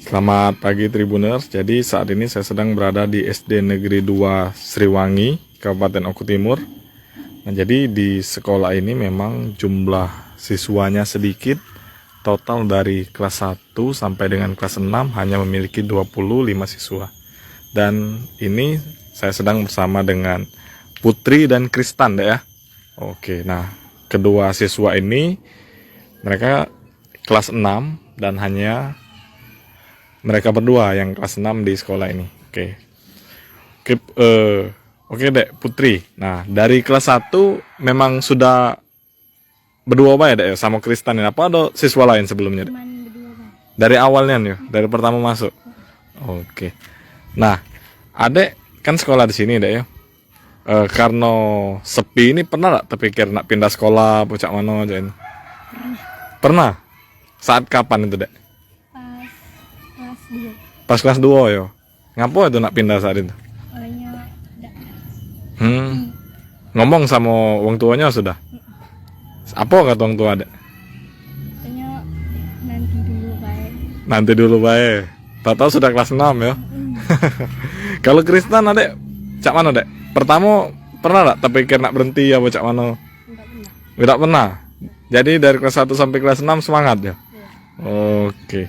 Selamat pagi Tribuners. Jadi saat ini saya sedang berada di SD Negeri 2 Sriwangi, Kabupaten Oku Timur. Nah, jadi di sekolah ini memang jumlah siswanya sedikit. Total dari kelas 1 sampai dengan kelas 6 hanya memiliki 25 siswa. Dan ini saya sedang bersama dengan Putri dan Kristan deh ya. Oke, nah kedua siswa ini mereka kelas 6 dan hanya mereka berdua yang kelas 6 di sekolah ini. Oke Dek, Putri. Nah, dari kelas 1 memang sudah berdua Pak ya Dek sama Kristan ini, apa ada siswa lain sebelumnya Dek? Cuman berdua Pak. Dari awalnya nih, dari pertama masuk. Oke. Nah, Adek kan sekolah di sini Dek ya. Karena sepi ini pernah gak terpikir nak pindah sekolah pucak mana aja ini? Pernah. Saat kapan itu Dek? Pas kelas 2. Pas kelas 2 yo. Ngapo itu nak pindah saat itu? Orangnya enggak. Ngomong sama orang tuanya sudah. Apa kata orang tua Dek? Katanya nanti dulu baik. Nanti dulu baik. Tahu sudah kelas 6 ya. Kalau Kristan Adek cak mana Dek? Pertama pernah tak terpikir nak berhenti apa cak mana? Enggak pernah. Tidak pernah. Jadi dari kelas 1 sampai kelas 6 semangat ya. Iya. Oke.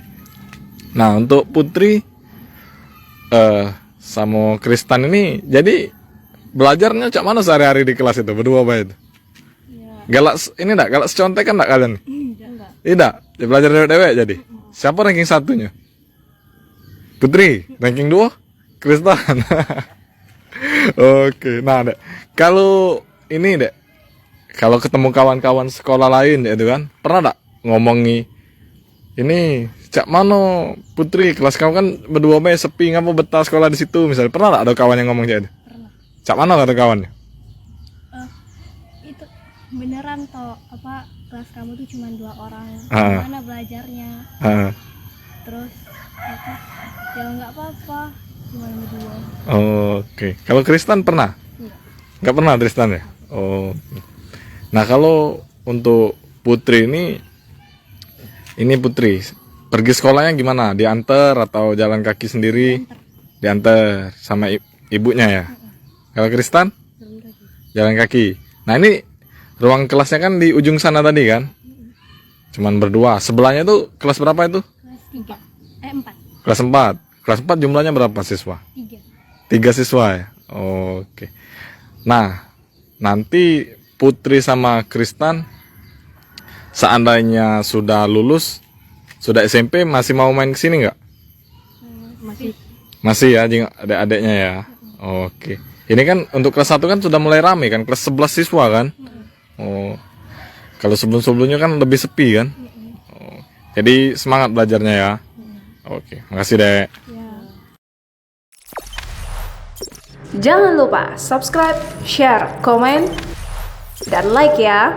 Nah, untuk Putri sama Kristan ini jadi belajarnya cak mana sehari-hari di kelas itu berdua Pak itu? Iya. Galak ini enggak, galak secontekan enggak kalian? Enggak. Tidak, dia belajar dewek-dewek jadi. Siapa ranking satunya? Putri, ranking 2? Kristan. Oke, nah Dek, kalau ini Dek, kalau ketemu kawan-kawan sekolah lain ya itu kan, pernah enggak ngomongi ini cak mana Putri kelas kamu kan berdua Mei sepi ngapa betah sekolah di situ misalnya, pernah enggak ada kawan yang ngomong cak itu? Pernah. Cak mana kata kawannya? Itu beneran toh apa kelas kamu tuh cuma 2 orang. Ah. Gimana belajarnya? Ah, Terus apa? Ya enggak apa-apa. Cuma berdua. Oke, kalau Kristan pernah? Enggak. Nggak pernah Tristan ya? Oh. Nah kalau untuk Putri ini Putri pergi sekolahnya gimana? Diantar atau jalan kaki sendiri? Diantar sama ibunya ya? Kalau Kristan? Jalan kaki. Jalan kaki. Nah ini ruang kelasnya kan di ujung sana tadi kan? Cuman berdua. Sebelahnya tuh kelas berapa itu? Kelas 3. 4. Kelas 4. Kelas 4 jumlahnya berapa siswa? 3. 3 siswa ya? Oke. Nah, nanti Putri sama Kristan seandainya sudah lulus, sudah SMP, masih mau main ke sini nggak? Masih. Masih ya, adik-adiknya ya? Oke. Ini kan untuk kelas 1 kan sudah mulai rame kan, kelas 11 siswa kan? Oh. Kalau sebelum-sebelumnya kan lebih sepi kan? Oh. Jadi semangat belajarnya ya? Oke, makasih Dek. Ya. Jangan lupa subscribe, share, komen, dan like ya.